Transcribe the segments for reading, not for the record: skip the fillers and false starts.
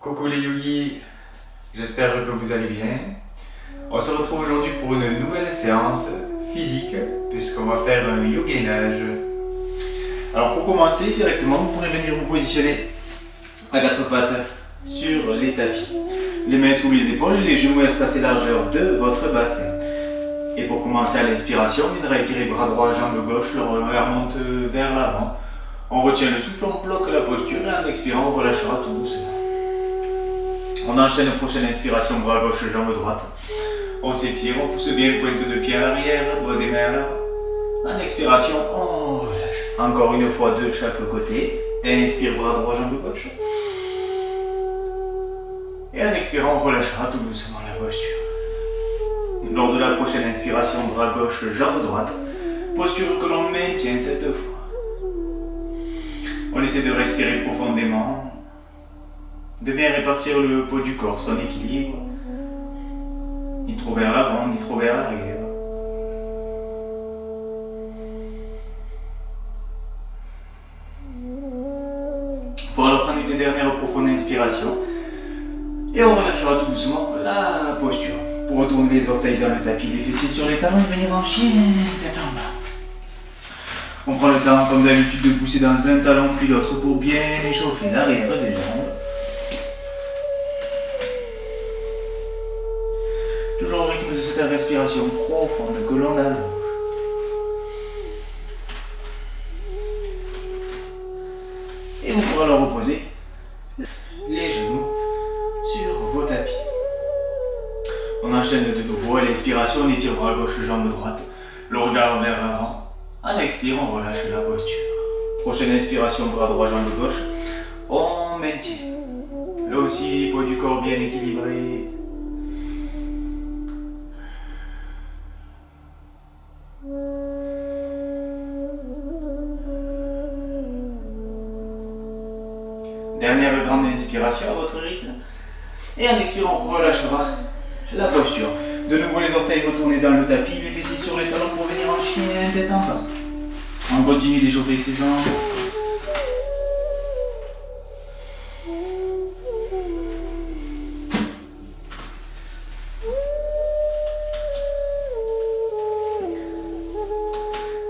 Coucou les yogis, j'espère que vous allez bien. On se retrouve aujourd'hui pour une nouvelle séance physique puisqu'on va faire un yogainage. Alors pour commencer directement, vous pourrez venir vous positionner à quatre pattes sur les tapis. Les mains sous les épaules, les genoux espacés largeur de votre bassin. Et pour commencer à l'inspiration, on viendra étirer bras droit, jambe gauche, le revers monte vers l'avant. On retient le souffle, on bloque la posture et en expirant, on relâchera tout doucement. On enchaîne, prochaine inspiration, bras gauche, jambe droite. On s'étire, on pousse bien pointe de pied à l'arrière, doigt des mains à l'avant. En expiration, on relâche. Encore une fois de chaque côté. Inspire, bras droit, jambe gauche. Et en expirant, on relâchera tout doucement la posture. Lors de la prochaine inspiration, bras gauche, jambe droite. Posture que l'on maintient cette fois. On essaie de respirer profondément. De bien répartir le poids du corps, son équilibre. Ni trop vers l'avant, ni trop vers l'arrière. Pour alors prendre une dernière profonde inspiration. Et on relâchera tout doucement la posture. Pour retourner les orteils dans le tapis, les fessiers sur les talons, venir en chien, tête en bas. On prend le temps, comme d'habitude, de pousser dans un talon puis l'autre pour bien échauffer l'arrière des jambes. Toujours au rythme de cette respiration profonde que l'on allonge. Et vous pourrez alors reposer les genoux sur vos tapis. On enchaîne de nouveau à l'inspiration, on étire bras gauche, jambe droite, le regard vers l'avant. En expirant, on relâche la posture. Prochaine inspiration, bras droit, jambe gauche. On maintient. Là aussi, poids du corps bien équilibré. Dernière grande inspiration à votre rythme. Et en expirant, on relâchera la posture. De nouveau les orteils retournés dans le tapis, les fessiers sur les talons pour venir en chien, tête en bas. On continue d'échauffer ses jambes.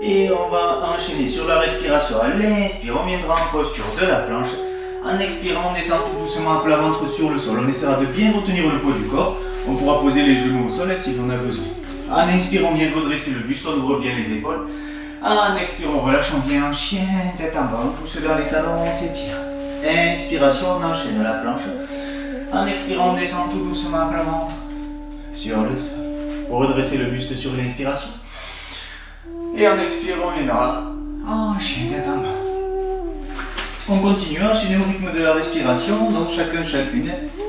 Et on va enchaîner sur la respiration. À l'inspire, on viendra en posture de la planche. En expirant, on descend tout doucement à plat ventre sur le sol. On essaiera de bien retenir le poids du corps. On pourra poser les genoux au sol si l'on a besoin. En inspirant, on vient redresser le buste, on ouvre bien les épaules. En expirant, on relâche, on vient en chien, tête en bas, on pousse dans les talons, on s'étire. Inspiration, on enchaîne la planche. En expirant, on descend tout doucement à plat ventre sur le sol. Pour redresser le buste sur l'inspiration. Et en expirant, on viendra en chien, tête en bas. On continue à enchaîner au rythme de la respiration, donc chacune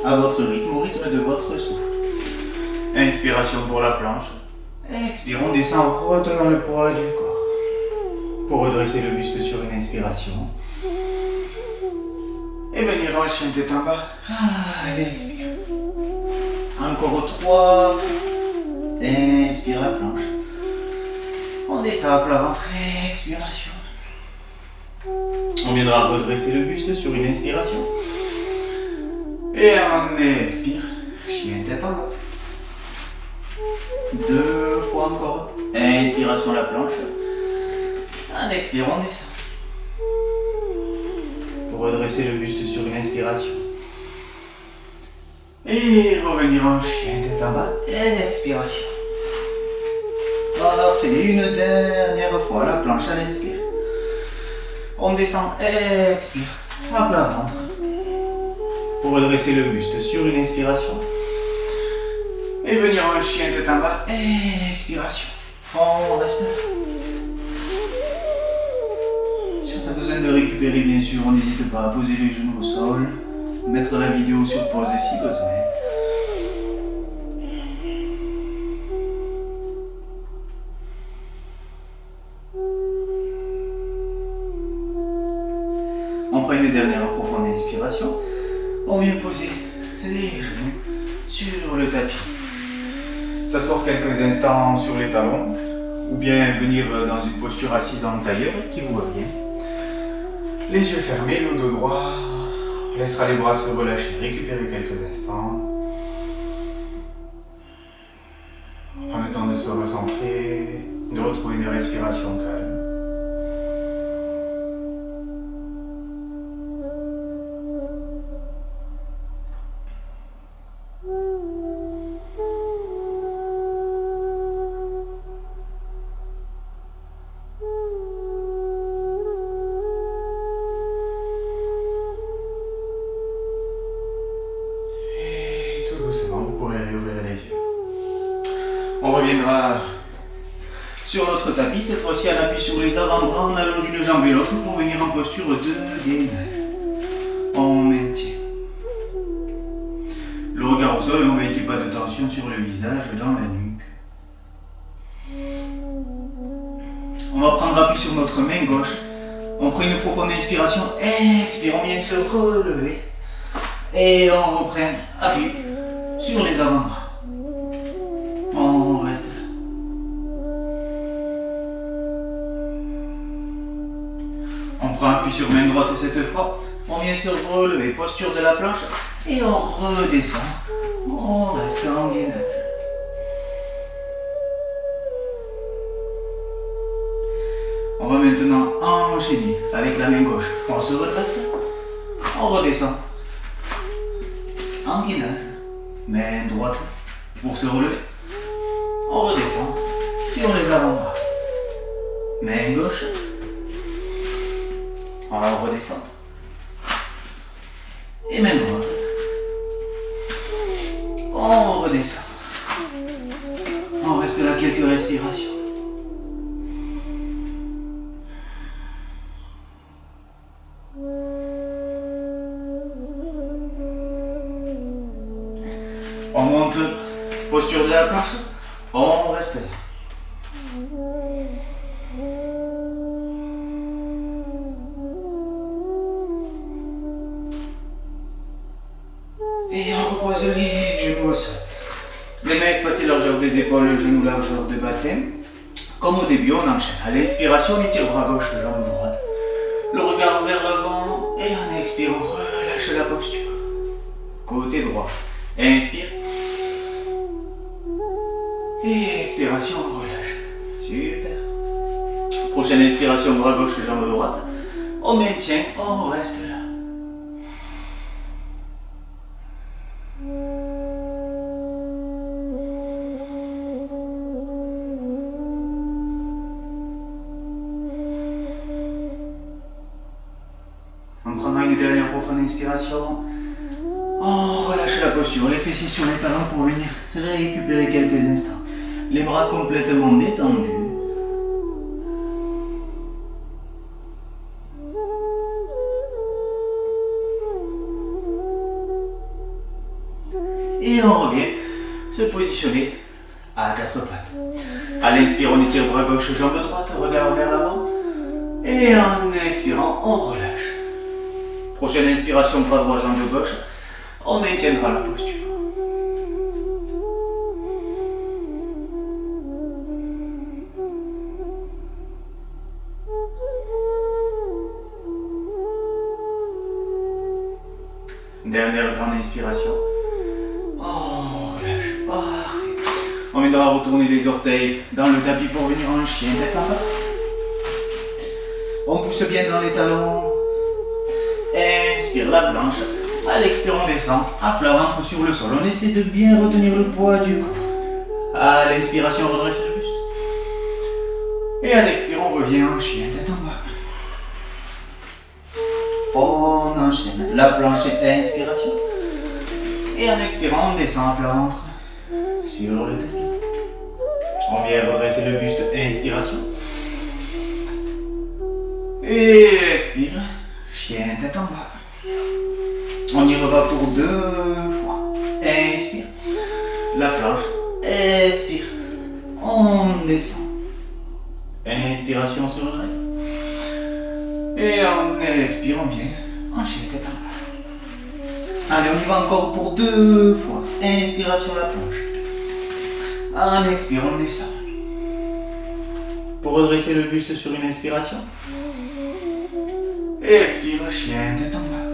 à votre rythme, au rythme de votre souffle. Inspiration pour la planche. Expire, on descend en retenant le poids du corps. Pour redresser le buste sur une inspiration. Et venir en chien tête en bas. Allez, expire. Encore 3 fois. Inspire la planche. On descend à plat ventre. Expiration. On viendra redresser le buste sur une inspiration. Et on expire. Chien tête en bas. 2 fois encore. Inspiration la planche. En expirant, on descend. Pour redresser le buste sur une inspiration. Et revenir en chien tête en bas. Et expiration. On a fait une dernière fois la planche à l'inspire. On descend, expire, à plat ventre. Pour redresser le buste sur une inspiration. Et venir en chien tête en bas, expiration. On reste là. Si on a besoin de récupérer, bien sûr, on n'hésite pas à poser les genoux au sol, mettre la vidéo sur pause si besoin. On prend une dernière profonde inspiration. On vient poser les genoux sur le tapis. S'asseoir quelques instants sur les talons ou bien venir dans une posture assise en tailleur qui vous va bien. Les yeux fermés, le dos droit, laissera les bras se relâcher, récupérer quelques instants. En le temps de se recentrer, de retrouver une respiration calme. On reviendra sur notre tapis, cette fois-ci on appuie sur les avant-bras, on allonge une jambe et l'autre pour venir en posture de gainage. On maintient le regard au sol et on ne met pas de tension sur le visage, dans la nuque. On va prendre appui sur notre main gauche. On prend une profonde inspiration, expire, on vient se relever et on reprend appui sur les avant-bras. On reste là. On prend appui sur main droite cette fois. On vient se relever, posture de la planche et on redescend. On reste en gainage. On va maintenant enchaîner avec la main gauche. On se redresse, on redescend. En gainage. Main droite pour se relever. On redescend sur les avant-bras. Main gauche. On va redescendre. Et main droite. On redescend. On reste là quelques respirations. On monte, posture de la planche. On reste là. Et on repose les genoux au sol. Les mains espacées largeur des épaules, genoux largeur de bassin. Comme au début, on enchaîne. À l'inspiration, on étire bras gauche, jambe droite. Le regard vers l'avant. Et en expire, on relâche la posture. Côté droit. Inspire. Et expiration, on relâche. Super. Prochaine inspiration, bras gauche, jambe droite. On maintient, on reste là. On prendra une dernière profonde inspiration. On relâche la posture, les fessiers sur les talons pour venir récupérer quelques instants. Les bras complètement détendus. Et on revient se positionner à quatre pattes. À l'inspire, on étire bras gauche, jambe droite, regard vers l'avant. Et en expirant, on relâche. Prochaine inspiration, bras droit, jambe gauche. On maintiendra la posture. Dernière grande inspiration. On relâche. Parfait. On viendra retourner les orteils dans le tapis pour venir en chien tête en bas. On pousse bien dans les talons. Inspire la planche. À l'expire, on descend. À plat ventre sur le sol. On essaie de bien retenir le poids du corps. À l'inspiration, on redresse le buste. Et à l'expire, on revient en chien tête en bas. On enchaîne la planche et inspiration. Et en expirant, on descend à plat ventre sur le tapis. On vient redresser le buste, inspiration. Et expire, chien tête en bas. On y reva pour 2 fois. Inspire, la planche, expire, on descend. Inspiration, on se redresse. Et on expire, on vient en chien tête en bas. Allez, on y va encore pour 2 fois. Inspiration, la planche. En expire, on descend. Pour redresser le buste sur une inspiration. Et expire, chien tête en bas.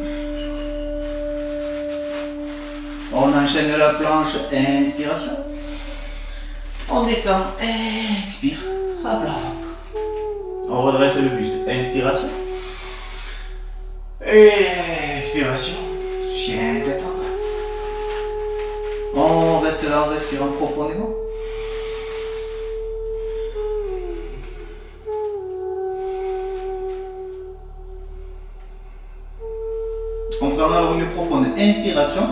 On enchaîne la planche, inspiration. On descend, expire, à plat ventre. On redresse le buste, inspiration. Expiration, chien tête en bas. On reste là en respirant profondément. On prendra alors une profonde inspiration.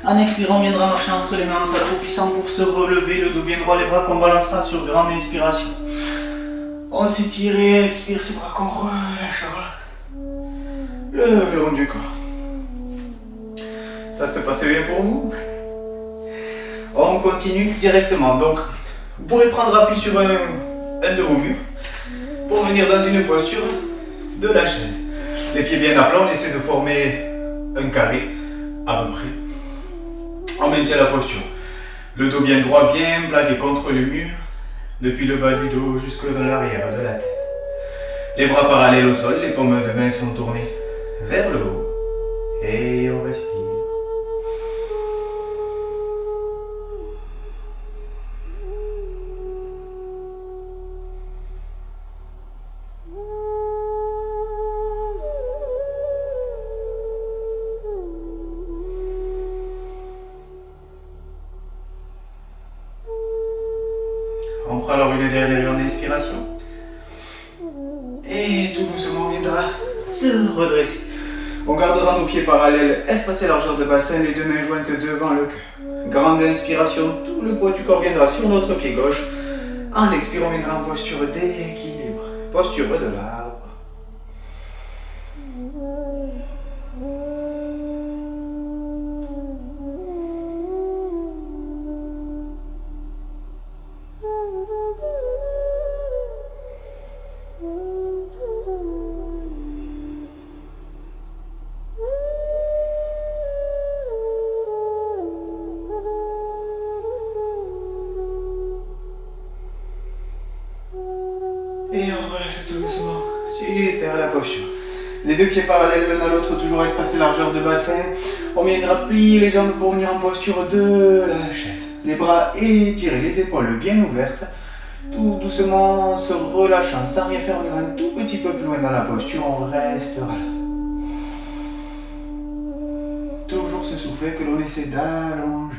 En expirant, on viendra marcher entre les mains en s'accroupissant pour se relever, le dos bien droit, les bras qu'on balancera sur grande inspiration. On s'étire et expire, ces bras qu'on relâchera le long du corps. Ça se passe bien pour vous? On continue directement. Donc, vous pourrez prendre appui sur un de vos murs pour venir dans une posture de la chaise. Les pieds bien à plat, on essaie de former un carré à peu près. On maintient la posture. Le dos bien droit, bien plaqué contre le mur, depuis le bas du dos jusque dans l'arrière de la tête. Les bras parallèles au sol, les paumes de main sont tournées vers le haut. Et on respire. On prend alors une dernière grande inspiration. Et tout doucement on viendra se redresser. On gardera nos pieds parallèles, espacés largeur de bassin, les deux mains jointes devant le cœur. Grande inspiration, tout le poids du corps viendra sur notre pied gauche. En expirant, on viendra en posture d'équilibre, posture de l'arbre. Et on relâche tout doucement. Super la posture. Les deux pieds parallèles l'un à l'autre, toujours espacés largeur de bassin. On viendra plier les jambes pour venir en posture de la chaise. Les bras étirés, les épaules bien ouvertes. Tout doucement se relâchant sans rien faire, on ira un tout petit peu plus loin dans la posture. On restera là. Toujours ce soufflet que l'on essaie d'allonger.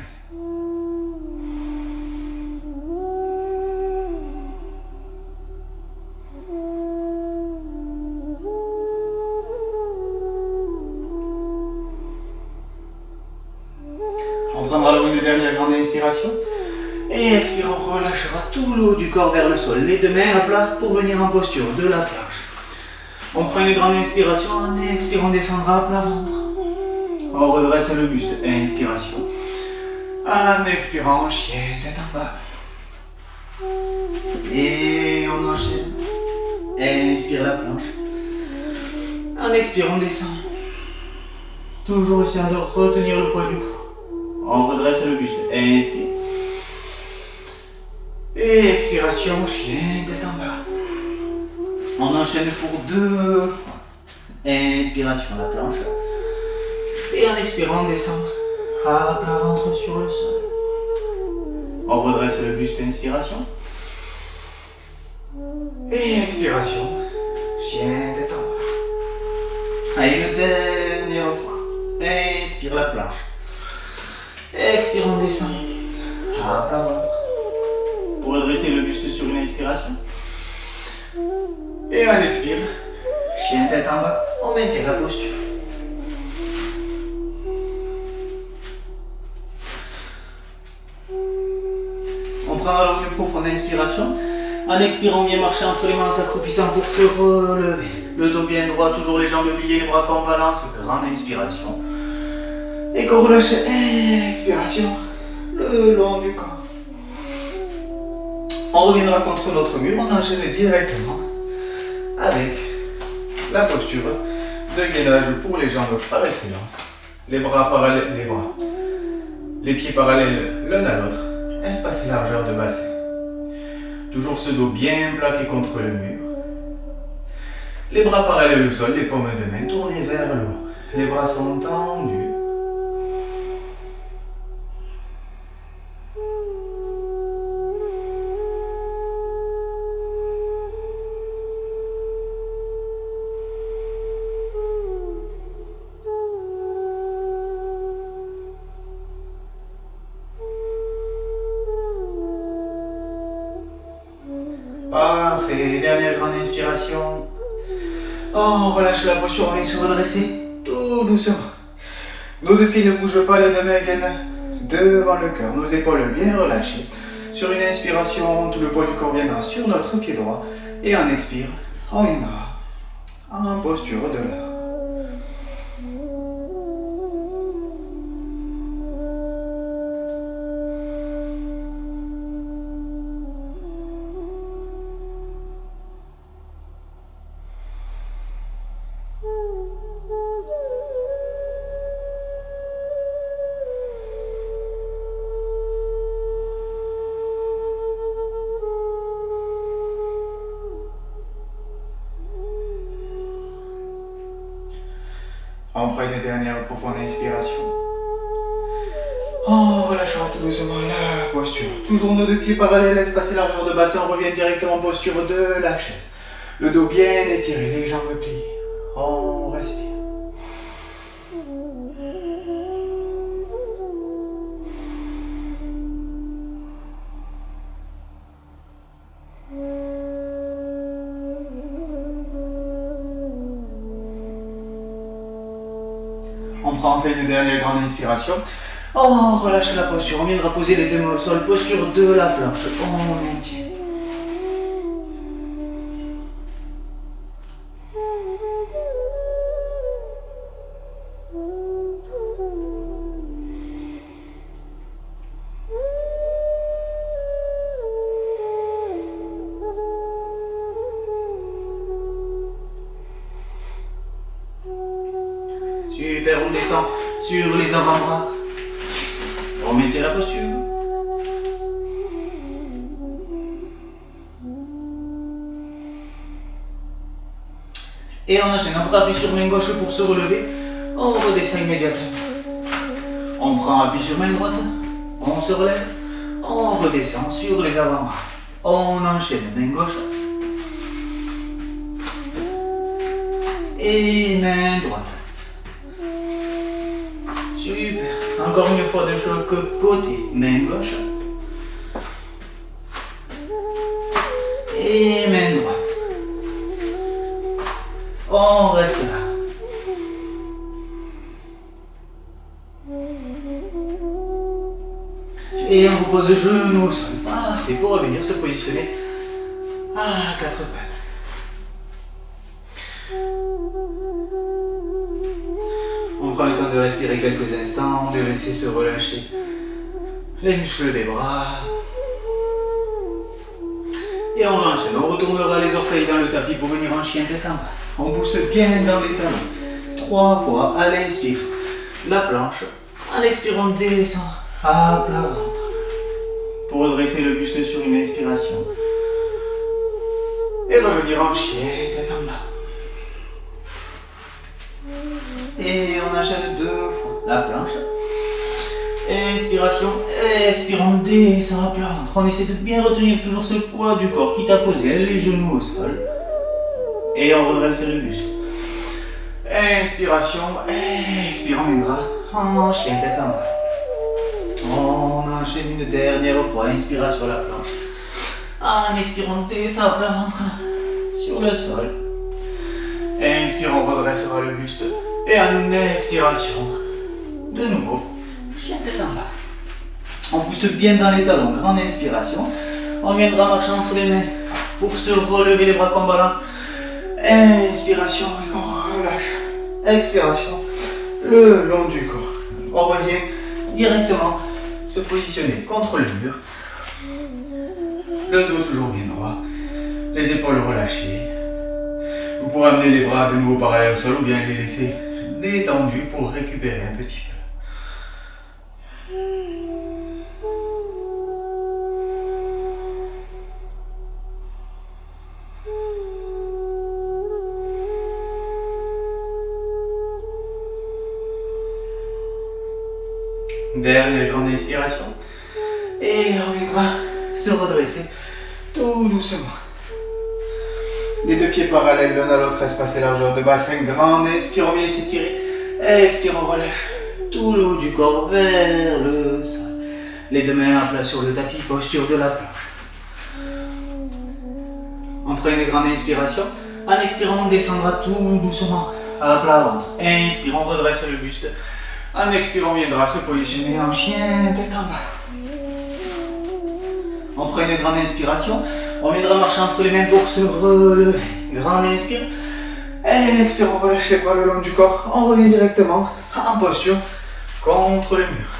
On prendra alors une dernière grande inspiration. Et expirant, on relâchera tout le haut du corps vers le sol. Les deux mains à plat pour venir en posture de la planche. On prend une grande inspiration. En expirant, on descendra à plat ventre. On redresse le buste. Inspiration. En expirant, chien tête en bas. Et on enchaîne. Inspire la planche. En expirant, on descend. Toujours essayant de retenir le poids du corps. On redresse le buste. Inspire. Et expiration, chien tête en bas. On enchaîne pour 2 fois. Inspiration, la planche. Et en expirant, on descend à plat ventre sur le sol. On redresse le buste. Inspiration. Et expiration, chien tête en bas. Allez, une dernière fois. Inspire la planche. Expire, on descend à plat ventre. Pour redresser le buste sur une inspiration. Et on expire. Chien tête en bas. On maintient la posture. On prend alors une profonde inspiration. En expirant, on vient marcher entre les mains en s'accroupissant pour se relever. Le dos bien droit, toujours les jambes pliées, les bras qu'on balance. Grande inspiration. Et qu'on relâche. Expiration. Le long du corps. On reviendra contre notre mur, on enchaîne directement avec la posture de gainage pour les jambes par excellence. Les bras parallèles, les pieds parallèles l'un à l'autre, espacés largeur de bassin. Toujours ce dos bien plaqué contre le mur. Les bras parallèles au sol, les paumes de main tournées vers le haut. Les bras sont tendus. Et dernière grande inspiration. Oh, relâche la posture, on vient se redresser tout doucement. Nos deux pieds ne bougent pas, les deux mains viennent devant le cœur, nos épaules bien relâchées. Sur une inspiration, tout le poids du corps viendra sur notre pied droit. Et en expire, on viendra en posture de là. On prend une dernière profonde inspiration. On relâchera tout doucement la posture. Toujours nos deux pieds parallèles, espacés largeur de bassin. On revient directement en posture de la chaise. Le dos bien étiré, les jambes pliées. On respire. On prend enfin une dernière grande inspiration. On relâche la posture. On viendra poser les deux mains au sol. Posture de la planche. On maintient. Super, on descend sur les avant-bras. Remettez la posture. Et on enchaîne, on prend appui sur main gauche pour se relever. On redescend immédiatement. On prend appui sur main droite. On se relève. On redescend sur les avant-bras. On enchaîne main gauche. Et main droite. Super. Encore une fois de chaque côté. Main gauche. Et main droite. On reste là. Et on repose le genou au sol. Parfait. Pour revenir se positionner à quatre pattes. On prend le temps de respirer quelques instants, de laisser se relâcher les muscles des bras. Et on enchaîne, on retournera les orteils dans le tapis pour venir en chien tête en bas. On pousse bien dans les talons. 3 fois à l'inspire, la planche. À l'expire, on descend à plat ventre. Pour redresser le buste sur une inspiration. Et revenir en chien tête en bas. Et on enchaîne 2 fois la planche. Inspiration, expire, on descend à plat ventre. On essaie de bien retenir toujours ce poids du corps qui t'a posé les genoux au sol. Et on redresse le buste. Inspiration, expire, on viendra en chien tête en bas. On enchaîne une dernière fois, inspire sur la planche. En expirant, on descend à plat ventre sur le sol. Inspire, on redressera le buste. Et en expiration, de nouveau, chien tête en bas. On pousse bien dans les talons, grande inspiration. On viendra marcher entre les mains pour se relever les bras qu'on balance. Inspiration et qu'on relâche. Expiration, le long du corps. On revient directement se positionner contre le mur. Le dos toujours bien droit. Les épaules relâchées. Vous pourrez amener les bras de nouveau parallèles au sol ou bien les laisser détendus pour récupérer un petit peu. Dernière grande inspiration. Et on viendra se redresser tout doucement. Les deux pieds parallèles l'un à l'autre, espacés largeur de bassin. Grande inspire, on vient s'étirer. Expire, on relâche tout le haut du corps vers le sol. Les deux mains à plat sur le tapis, posture de la planche. On prend une grande inspiration. En expirant, on descendra tout doucement à plat ventre. Inspire, on redresse le buste. En expirant, on viendra se positionner en chien, tête en bas. On prend une grande inspiration. On viendra marcher entre les mains pour se relever. Grande inspire. Expire, on relâche les bras le long du corps. On revient directement en posture contre le mur.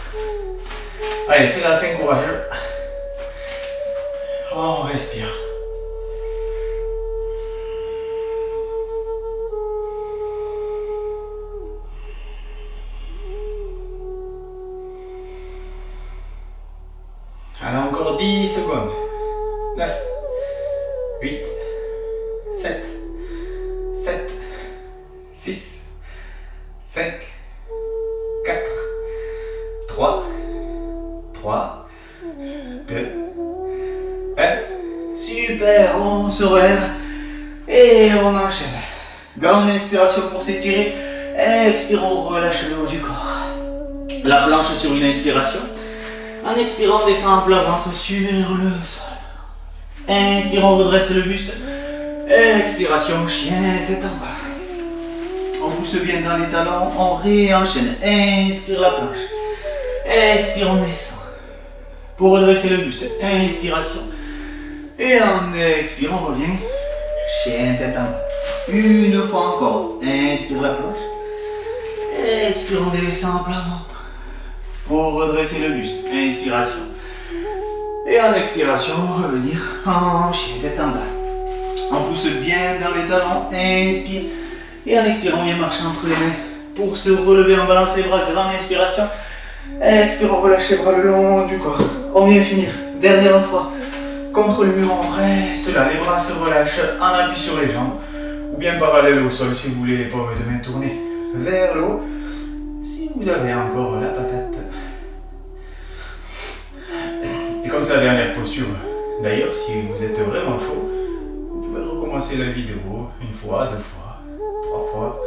Allez, c'est la fin, courageux. On respire. Allez, encore 10 secondes. 9, 8, 7, 6, 5, 4, 3, 2, 1. Super, on se relève et on enchaîne. Grande inspiration pour s'étirer. Expire, on relâche le haut du corps. La planche sur une inspiration. En expirant, on descend à plat ventre sur le sol. Inspire, on redresse le buste. Expiration, chien, tête en bas. On pousse bien dans les talons, on réenchaîne. Inspire la planche. Expire, on descend. Pour redresser le buste, inspiration. Et en expirant, on revient. Chien, tête en bas. Une fois encore. Inspire la planche. Expire, on descend à plat ventre. Pour redresser le buste, inspiration. Et en expiration, revenir en chien, tête en bas. On pousse bien dans les talons, inspire. Et en expirant, on vient marcher entre les mains. Pour se relever, on balance les bras, grande inspiration. Expire, on relâche les bras le long du corps. On vient finir, dernière fois. Contre le mur, on reste là, les bras se relâchent en appui sur les jambes. Ou bien parallèle au sol si vous voulez les paumes de main tournées vers le haut. Si vous avez encore la patate. Et comme c'est la dernière posture, d'ailleurs, si vous êtes vraiment chaud, vous pouvez recommencer la vidéo une fois, 2 fois, 3 fois.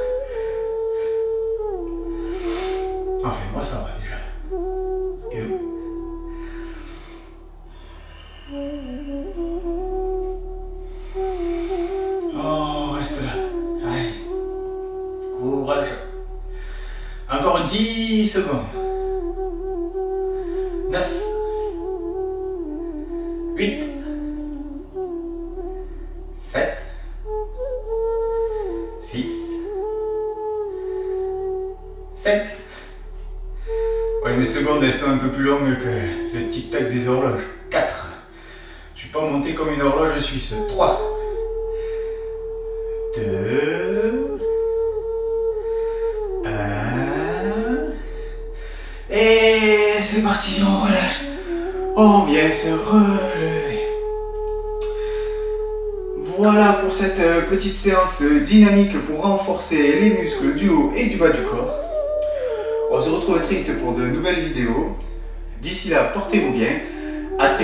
Enfin, moi ça va déjà. Et vous? Oh, reste là. Allez. Courage. Encore 10 secondes. 9. 8, 7, 6, 5. Ouais, mes secondes elles sont un peu plus longues que le tic-tac des horloges. 4. Je suis pas monté comme une horloge suisse. 3, 2, 1. Et c'est parti, on relâche. On vient se relever. Voilà pour cette petite séance dynamique pour renforcer les muscles du haut et du bas du corps. On se retrouve très vite pour de nouvelles vidéos. D'ici là, portez-vous bien. À très vite.